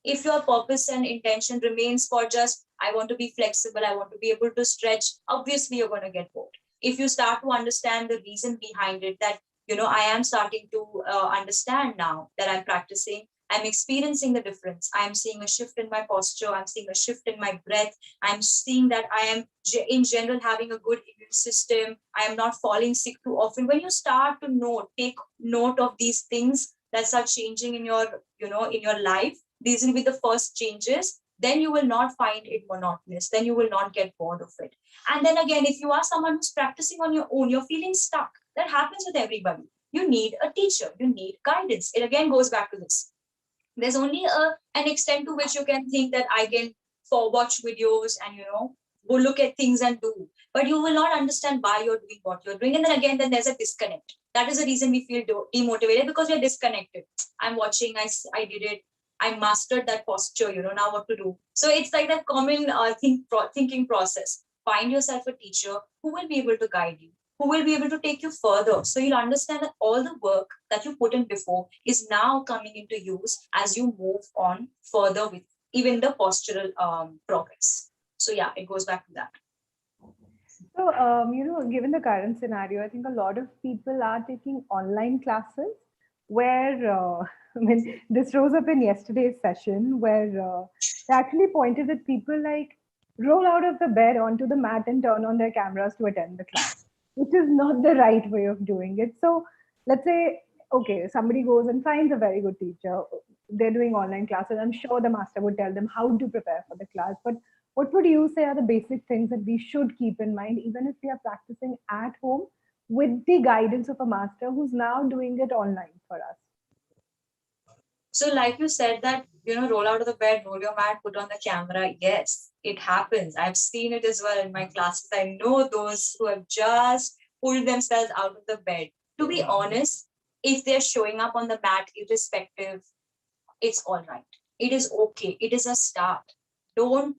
If your purpose and intention remains for just, I want to be flexible, I want to be able to stretch, obviously you're going to get bored. If you start to understand the reason behind it, that, I am starting to understand now that I'm practicing, I'm experiencing the difference. I'm seeing a shift in my posture. I'm seeing a shift in my breath. I'm seeing that I am, in general, having a good immune system. I am not falling sick too often. When you start to take note of these things that start changing in your, in your life, these will be the first changes. Then you will not find it monotonous. Then you will not get bored of it. And then again, if you are someone who's practicing on your own, you're feeling stuck. That happens with everybody. You need a teacher. You need guidance. It again goes back to this. There's only an extent to which you can think that I can watch videos and go look at things and do, but you will not understand why you're doing what you're doing. And then again, then there's a disconnect. That is the reason we feel demotivated, because we're disconnected. I'm watching, I did it, I mastered that posture, now what to do. So it's like that common thinking process. Find yourself a teacher who will be able to guide you, who will be able to take you further. So you'll understand that all the work that you put in before is now coming into use as you move on further with even the postural progress. So yeah, it goes back to that. So, given the current scenario, I think a lot of people are taking online classes where, I mean, this rose up in yesterday's session where they actually pointed at people like roll out of the bed onto the mat and turn on their cameras to attend the class, which is not the right way of doing it. So, let's say, okay, somebody goes and finds a very good teacher. They're doing online classes. I'm sure the master would tell them how to prepare for the class. But what would you say are the basic things that we should keep in mind, even if we are practicing at home with the guidance of a master who's now doing it online for us? So, like you said, that, roll out of the bed, roll your mat, put on the camera. Yes, it happens. I've seen it as well in my classes. I know those who have just pulled themselves out of the bed. To be honest, if they're showing up on the mat, irrespective, it's all right. It is okay. It is a start. Don't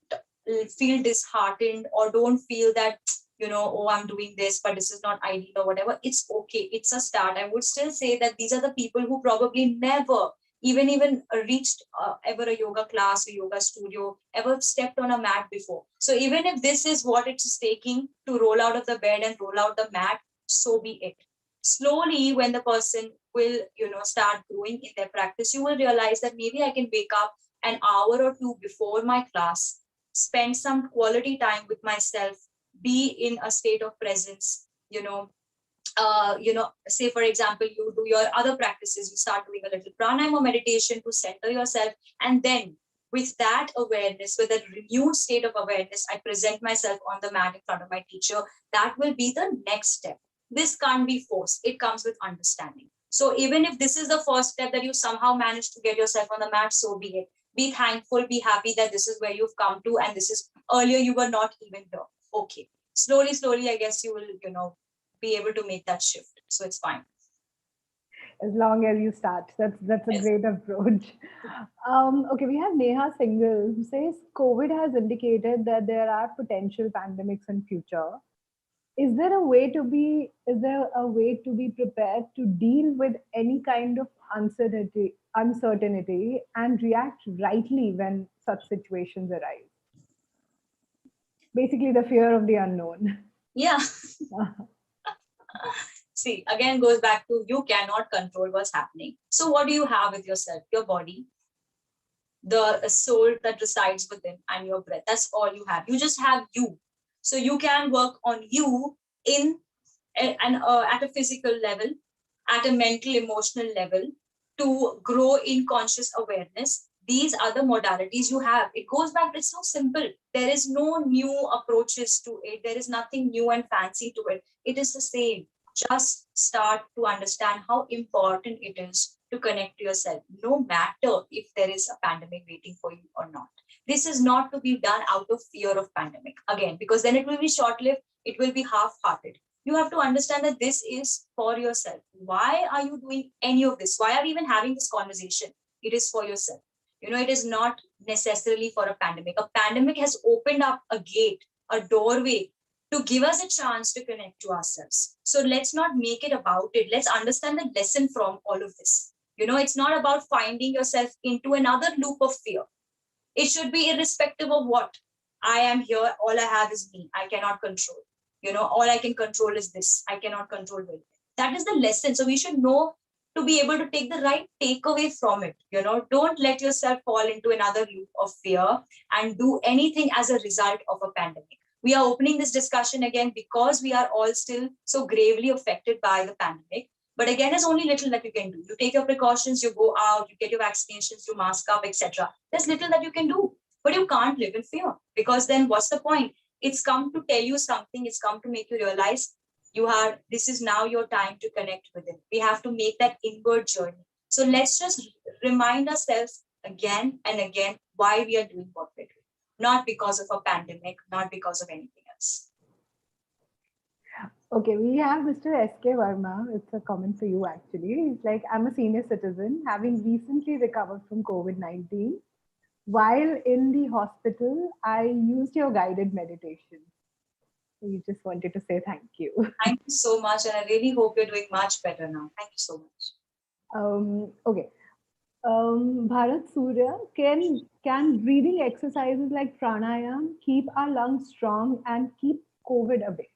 feel disheartened, or don't feel that, oh, I'm doing this, but this is not ideal or whatever. It's okay. It's a start. I would still say that these are the people who probably never even reached ever a yoga class or yoga studio, ever stepped on a mat before. So even if this is what it's taking to roll out of the bed and roll out the mat, so be it. Slowly, when the person will, start growing in their practice, you will realize that maybe I can wake up an hour or two before my class, spend some quality time with myself, be in a state of presence, say for example, you do your other practices, you start doing a little pranayama meditation to center yourself, and then with that awareness, with a renewed state of awareness, I present myself on the mat in front of my teacher. That will be the next step. This can't be forced. It comes with understanding. So even if this is the first step that you somehow managed to get yourself on the mat, so be it. Be thankful, be happy that this is where you've come to, and this is earlier you were not even here. Okay. Slowly, I guess you will, be able to make that shift. So it's fine. As long as you start. That's a Yes. great approach. Okay, we have Neha Singhal who says COVID has indicated that there are potential pandemics in future. Is there a way to be prepared to deal with any kind of uncertainty and react rightly when such situations arise? Basically, the fear of the unknown. Yeah. See, again, goes back to you cannot control what's happening. So what do you have with yourself? Your body, the soul that resides within, and your breath. That's all you have. You just have you. So you can work on you in and at a physical level, at a mental, emotional level, to grow in conscious awareness. These are the modalities you have. It goes back, it's so simple. There is no new approaches to it. There is nothing new and fancy to it. It is the same. Just start to understand how important it is to connect to yourself, no matter if there is a pandemic waiting for you or not. This is not to be done out of fear of pandemic, again, because then it will be short-lived, it will be half-hearted. You have to understand that this is for yourself. Why are you doing any of this? Why are we even having this conversation? It is for yourself. It is not necessarily for a pandemic. A pandemic has opened up a gate, a doorway to give us a chance to connect to ourselves. So let's not make it about it. Let's understand the lesson from all of this. It's not about finding yourself into another loop of fear. It should be irrespective of what. I am here, all I have is me. I cannot control. All I can control is this. I cannot control it. That is the lesson. So we should know to be able to take the right takeaway from it. Don't let yourself fall into another loop of fear and do anything as a result of a pandemic. We are opening this discussion again because we are all still so gravely affected by the pandemic. But again, there's only little that you can do. You take your precautions, you go out, you get your vaccinations, you mask up, etc. There's little that you can do, but you can't live in fear, because then what's the point? It's come to tell you something. It's come to make you realize this is now your time to connect with it. We have to make that inward journey. So let's just remind ourselves again and again why we are doing what we're doing. Not because of a pandemic, not because of anything else. Okay, we have Mr. S.K. Verma. It's a comment for you, actually. He's like, I'm a senior citizen, having recently recovered from COVID-19. While in the hospital, I used your guided meditation. We just wanted to say thank you. Thank you so much. And I really hope you're doing much better now. Thank you so much. Okay. Bharat Surya, can breathing exercises like pranayama keep our lungs strong and keep COVID away?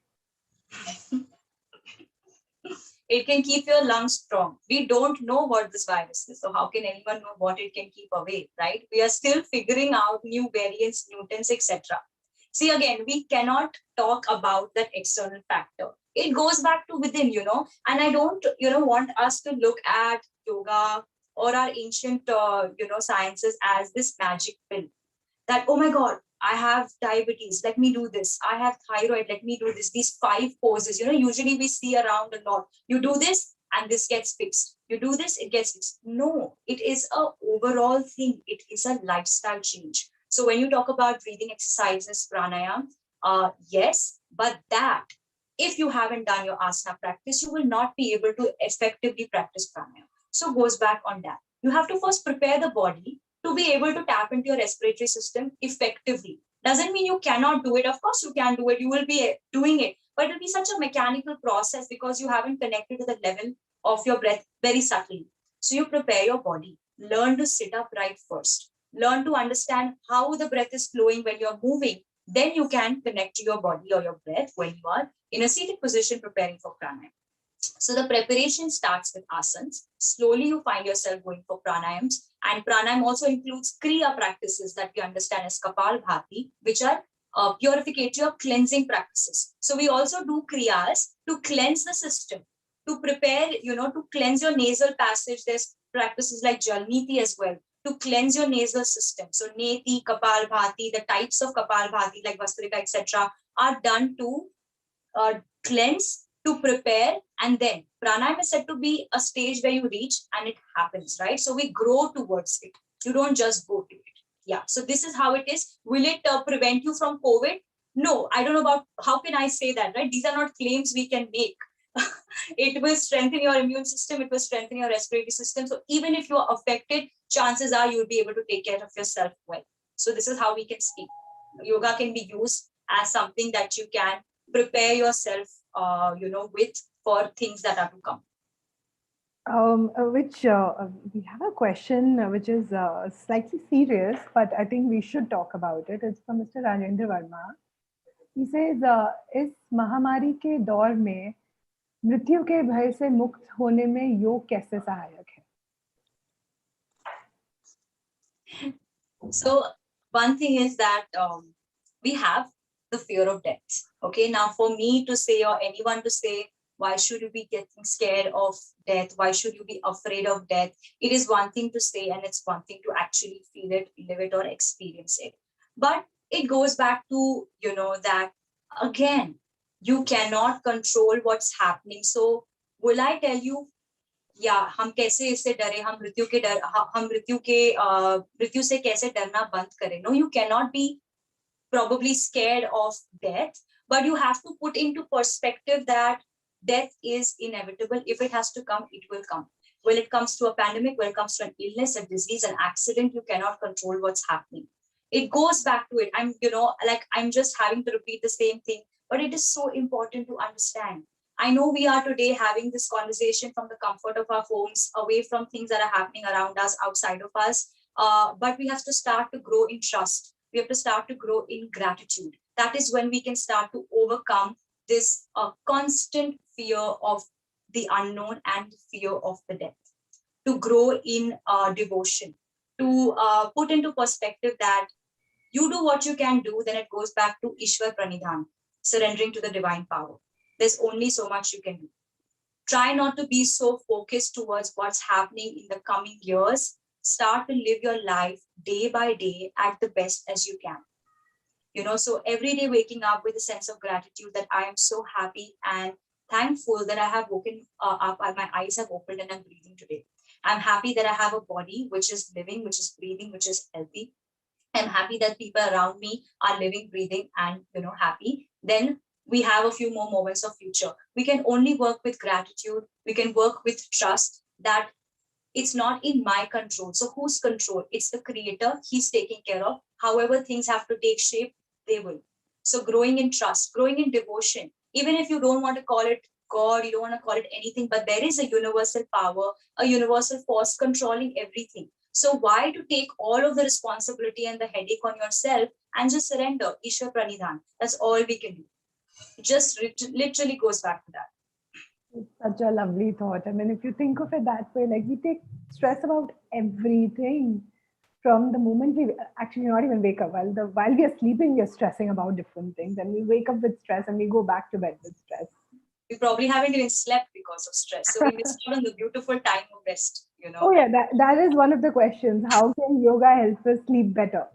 It can keep your lungs strong. We don't know what this virus is. So how can anyone know what it can keep away, right? We are still figuring out new variants, mutants, etc. See, again, we cannot talk about that external factor. It goes back to within, and I don't, want us to look at yoga or our ancient, sciences as this magic pill that, oh my God, I have diabetes, let me do this. I have thyroid, let me do this. These 5 poses, usually we see around a lot. You do this and this gets fixed. You do this, it gets fixed. No, it is an overall thing. It is a lifestyle change. So when you talk about breathing exercises, pranayama, yes, but that if you haven't done your asana practice, you will not be able to effectively practice pranayama. So goes back on that. You have to first prepare the body to be able to tap into your respiratory system effectively. Doesn't mean you cannot do it. Of course, you can do it. You will be doing it. But it will be such a mechanical process because you haven't connected to the level of your breath very subtly. So you prepare your body. learn to sit upright first. Learn to understand how the breath is flowing when you're moving. Then you can connect to your body or your breath when you are in a seated position preparing for pranayama. So the preparation starts with asanas. Slowly you find yourself going for pranayams. And pranayam also includes kriya practices that we understand as kapalbhati, which are purificatory or cleansing practices. So we also do kriyas to cleanse the system, to prepare, to cleanse your nasal passage. There's practices like jalniti as well to cleanse your nasal system. So neti, kapalbhati, the types of kapalbhati like vastrika, etc., are done to cleanse, to prepare, and then pranayama is said to be a stage where you reach and it happens, right? So we grow towards it. You don't just go to it. Yeah. So this is how it is. Will it prevent you from COVID? No, I don't know about how can I say that, right? These are not claims we can make. It will strengthen your immune system. It will strengthen your respiratory system. So even if you are affected, chances are you'll be able to take care of yourself well. So this is how we can speak. Yoga can be used as something that you can prepare yourself, with for things that are to come. Which we have a question which is slightly serious, but I think we should talk about it. It's from Mr. Rajendra Verma. He says, इस महामारी के दौर में मृत्यु के भय से मुक्त होने में योग कैसे सहायक है? So one thing is that we have the fear of death. Okay, now for me to say or anyone to say, why should you be getting scared of death? Why should you be afraid of death? It is one thing to say, and it's one thing to actually feel it, live it, or experience it. But it goes back to, that again, you cannot control what's happening. So will I tell you, या हम कैसे इससे डरे, हम मृत्यु से कैसे डरना बंद करें? No, you cannot be probably scared of death, but you have to put into perspective that death is inevitable. If it has to come, it will come. When it comes to a pandemic, when it comes to an illness, a disease, an accident, you cannot control what's happening. It goes back to it. I'm just having to repeat the same thing, but it is so important to understand. I know we are today having this conversation from the comfort of our homes, away from things that are happening around us, outside of us. But we have to start to grow in trust. We have to start to grow in gratitude. That is when we can start to overcome this constant fear of the unknown and fear of the death. To grow in devotion, to put into perspective that you do what you can do, then it goes back to Ishwar Pranidhan, surrendering to the divine power. There's only so much you can do. Try not to be so focused towards what's happening in the coming years. Start to live your life day by day at the best as you can. So every day waking up with a sense of gratitude that I am so happy and thankful that I have woken up and my eyes have opened and I'm breathing today. I'm happy that I have a body which is living, which is breathing, which is healthy. I'm happy that people around me are living, breathing, and happy. Then we have a few more moments of future. We can only work with gratitude. We can work with trust that it's not in my control. So whose control? It's the creator. He's taking care of. However things have to take shape, they will. So growing in trust, growing in devotion, even if you don't want to call it God, you don't want to call it anything, but there is a universal power, a universal force controlling everything. So why to take all of the responsibility and the headache on yourself and just surrender? Ishwar Pranidhan. That's all we can do. It just literally goes back to that. It's such a lovely thought. I mean, if you think of it that way, like we take stress about everything from the moment we actually not even wake up. While we are sleeping, we are stressing about different things, and we wake up with stress and we go back to bed with stress. We probably haven't even slept because of stress. So we missed out on the beautiful time of rest, Oh yeah, that is one of the questions. How can yoga help us sleep better?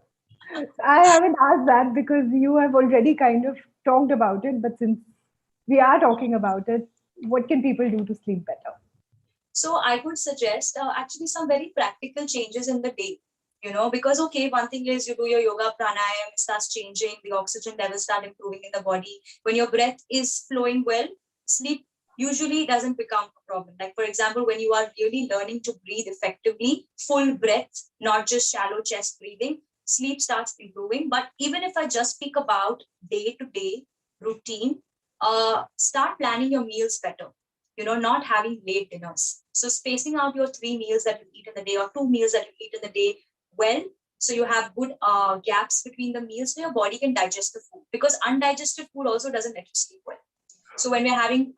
I haven't asked that because you have already kind of talked about it, but since we are talking about it, what can people do to sleep better? So I would suggest actually some very practical changes in the day. Because okay, one thing is you do your yoga, pranayama, it starts changing, the oxygen levels start improving in the body. When your breath is flowing well, sleep usually doesn't become a problem. Like for example, when you are really learning to breathe effectively, full breath, not just shallow chest breathing, sleep starts improving. But even if I just speak about day-to-day routine, start planning your meals better. not having late dinners. So spacing out your 3 meals that you eat in the day or 2 meals that you eat in the day well. So you have good gaps between the meals so your body can digest the food, because undigested food also doesn't let you sleep well. So when we're having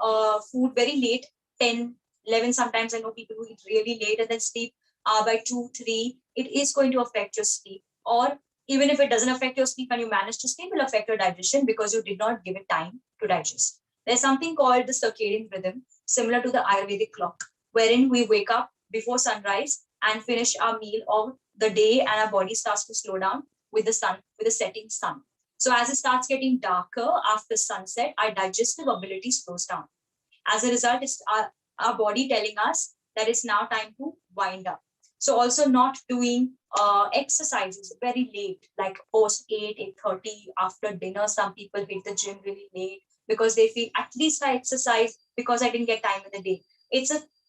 food very late, 10, 11, sometimes I know people who eat really late and then sleep by 2, 3, it is going to affect your sleep. Or even if it doesn't affect your sleep and you manage to sleep, it will affect your digestion because you did not give it time to digest. There's something called the circadian rhythm, similar to the Ayurvedic clock, wherein we wake up before sunrise and finish our meal of the day, and our body starts to slow down with the sun, with the setting sun. So as it starts getting darker after sunset, our digestive ability slows down. As a result, it's our body telling us that it's now time to wind up. So also not doing exercises very late, like post 8, 8:30 after dinner. Some people hit the gym really late because they feel at least I exercise because I didn't get time in the day.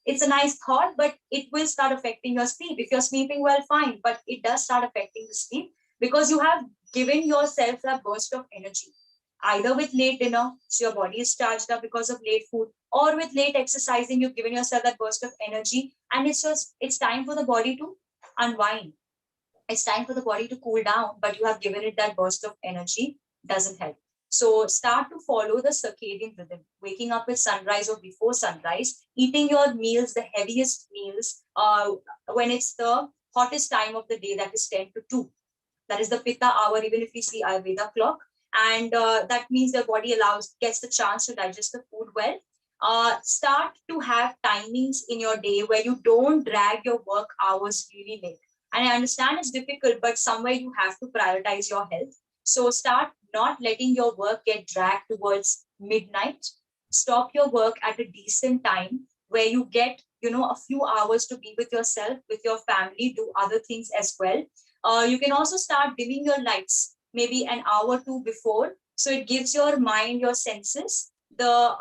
It's a nice thought, but it will start affecting your sleep. If you're sleeping well, fine, but it does start affecting the sleep because you have given yourself that burst of energy, either with late dinner, so your body is charged up because of late food, or with late exercising, you've given yourself that burst of energy, and it's time for the body to unwind. It's time for the body to cool down, but you have given it that burst of energy, doesn't help. So start to follow the circadian rhythm, waking up with sunrise or before sunrise, eating your meals, the heaviest meals, when it's the hottest time of the day, that is 10 to 2. That is the pitta hour, even if we see Ayurveda clock. And that means the body gets the chance to digest the food well. Start to have timings in your day where you don't drag your work hours really late. And I understand it's difficult, but somewhere you have to prioritize your health. So start not letting your work get dragged towards midnight. Stop your work at a decent time where you get, a few hours to be with yourself, with your family, do other things as well. You can also start dimming your lights maybe an hour or two before. So it gives your mind, your senses, the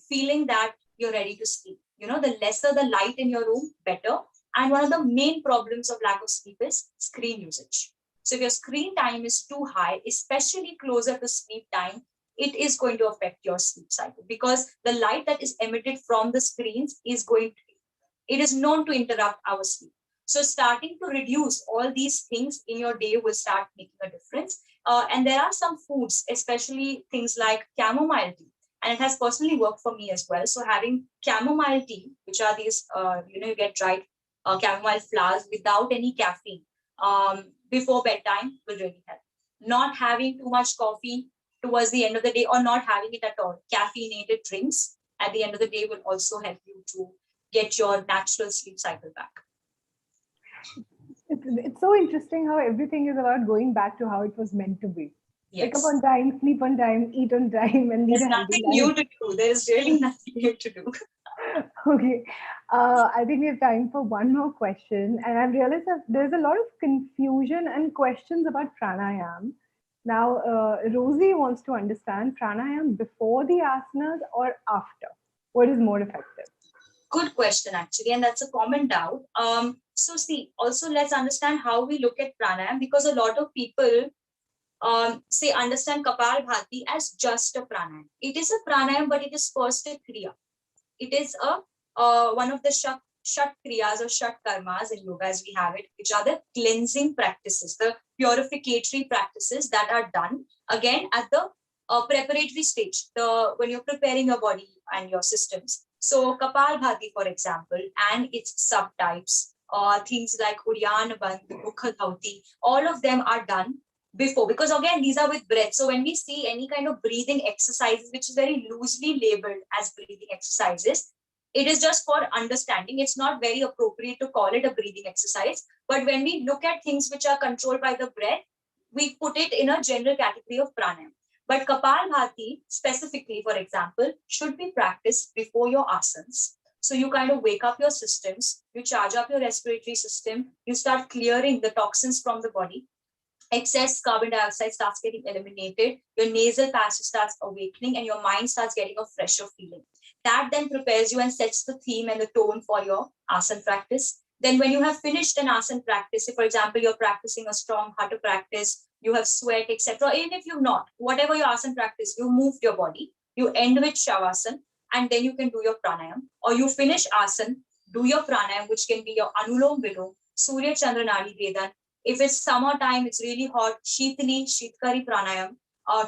feeling that you're ready to sleep. The lesser the light in your room, better. And one of the main problems of lack of sleep is screen usage. So if your screen time is too high, especially closer to sleep time, it is going to affect your sleep cycle, because the light that is emitted from the screens it is known to interrupt our sleep. So starting to reduce all these things in your day will start making a difference. And there are some foods, especially things like chamomile tea, and it has personally worked for me as well. So having chamomile tea, which are these, you get dried chamomile flowers without any caffeine before bedtime will really help. Not having too much coffee towards the end of the day, or not having it at all. Caffeinated drinks at the end of the day will also help you to get your natural sleep cycle back. It's so interesting how everything is about going back to how it was meant to be. Yes. Wake up on time, sleep on time, eat on time, and lead There's a healthy nothing life. new to do. There's really nothing new to do. Okay. I think we have time for one more question. And I've realized that there's a lot of confusion and questions about pranayam. Now, Rosie wants to understand pranayam before the asanas or after. What is more effective? Good question, actually. And that's a common doubt. So see, also let's understand how we look at pranayam, because a lot of people say understand Kapalbhati as just a pranayam. It is a pranayam, but it is first a kriya. It is one of the shat kriyas or shat karmas in yoga as we have it, which are the cleansing practices, the purificatory practices that are done again at the preparatory stage, when you're preparing your body and your systems. So Kapalbhati, for example, and its subtypes, things like Udyan Bandh, Mukha Dhauti, all of them are done before, because again, these are with breath. So when we see any kind of breathing exercises, which is very loosely labeled as breathing exercises, it is just for understanding. It's not very appropriate to call it a breathing exercise. But when we look at things which are controlled by the breath, we put it in a general category of pranayam. But Kapalbhati specifically, for example, should be practiced before your asanas. So you kind of wake up your systems, you charge up your respiratory system, you start clearing the toxins from the body. Excess carbon dioxide starts getting eliminated, your nasal passage starts awakening, and your mind starts getting a fresher feeling. That then prepares you and sets the theme and the tone for your asana practice. Then when you have finished an asana practice, if for example, you're practicing a strong hatha practice, you have sweat, etc. Even if you've not, whatever your asana practice, you moved your body, you end with shavasana, and then you can do your pranayam, or you finish asana, do your pranayam, which can be your anulom vilom, surya chandra nadi vedan. If it's summertime, it's really hot, shitali shitkari pranayam,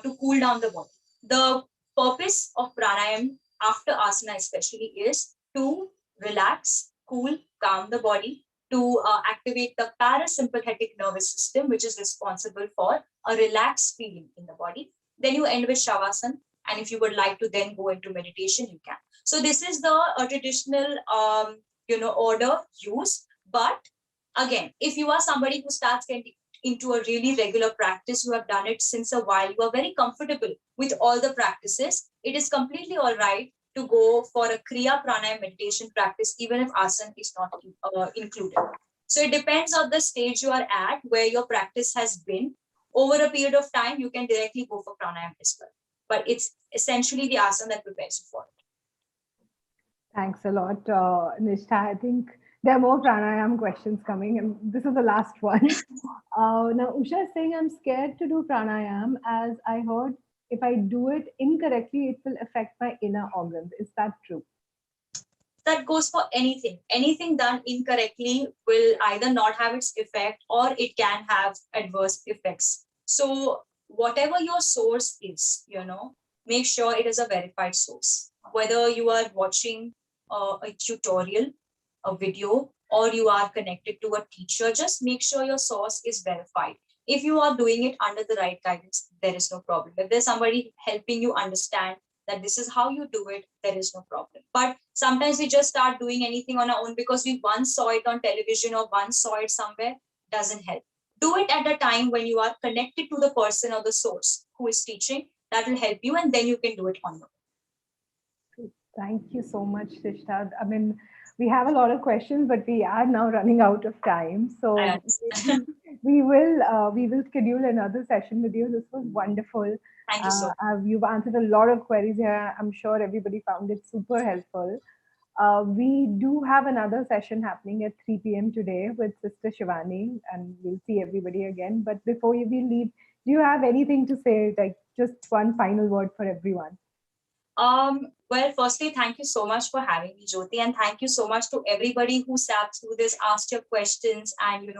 to cool down the body. The purpose of pranayam after asana especially is to relax, cool, calm the body, to activate the parasympathetic nervous system, which is responsible for a relaxed feeling in the body. Then you end with shavasana, and if you would like to then go into meditation, you can. So this is the traditional order used. But again, if you are somebody who starts getting into a really regular practice, you have done it since a while, you are very comfortable with all the practices, it is completely all right to go for a Kriya Pranayama meditation practice, even if asana is not included. So it depends on the stage you are at, where your practice has been. Over a period of time, you can directly go for pranayama as well. But it's essentially the asana that prepares you for it. Thanks a lot, Nishtha. I think there are more pranayam questions coming, and this is the last one. Now, Usha is saying, I'm scared to do pranayam as I heard if I do it incorrectly, it will affect my inner organs. Is that true? That goes for anything. Anything done incorrectly will either not have its effect, or it can have adverse effects. So whatever your source is, make sure it is a verified source. Whether you are watching a tutorial, a video, or you are connected to a teacher, just make sure your source is verified. If you are doing it under the right guidance, there is no problem. If there's somebody helping you understand that this is how you do it, there is no problem. But sometimes we just start doing anything on our own because we once saw it on television or once saw it somewhere, doesn't help. Do it at a time when you are connected to the person or the source who is teaching. That will help you, and then you can do it on your own. Thank you so much, Nishtha. I mean, we have a lot of questions, but we are now running out of time. So we will schedule another session with you. This was wonderful. Thank you so much. You've answered a lot of queries here. I'm sure everybody found it super helpful. We do have another session happening at 3 p.m. today with Sister Shivani, and we'll see everybody again. But before we leave, do you have anything to say, like just one final word for everyone? Well, firstly, thank you so much for having me, Jyoti, and thank you so much to everybody who sat through this, asked your questions, and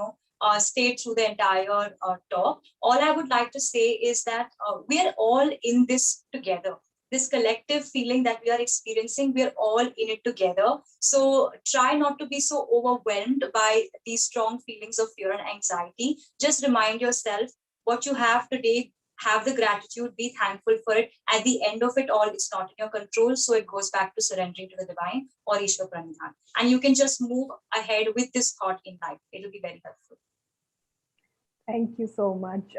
stayed through the entire talk. All I would like to say is that we are all in this together. This collective feeling that we are experiencing, we are all in it together. So try not to be so overwhelmed by these strong feelings of fear and anxiety. Just remind yourself what you have today. Have the gratitude, be thankful for it. At the end of it all, it's not in your control. So it goes back to surrendering to the divine or Ishwar Pranidhan. And you can just move ahead with this thought in life. It'll be very helpful. Thank you so much.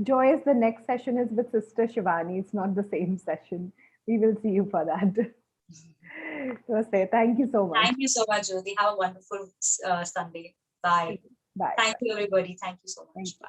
Joyce, the next session is with Sister Shivani. It's not the same session. We will see you for that. Namaste. Thank you so much. Thank you so much, Jyoti. Have a wonderful Sunday. Bye. Bye. Thank you, everybody. Thank you so much. Bye.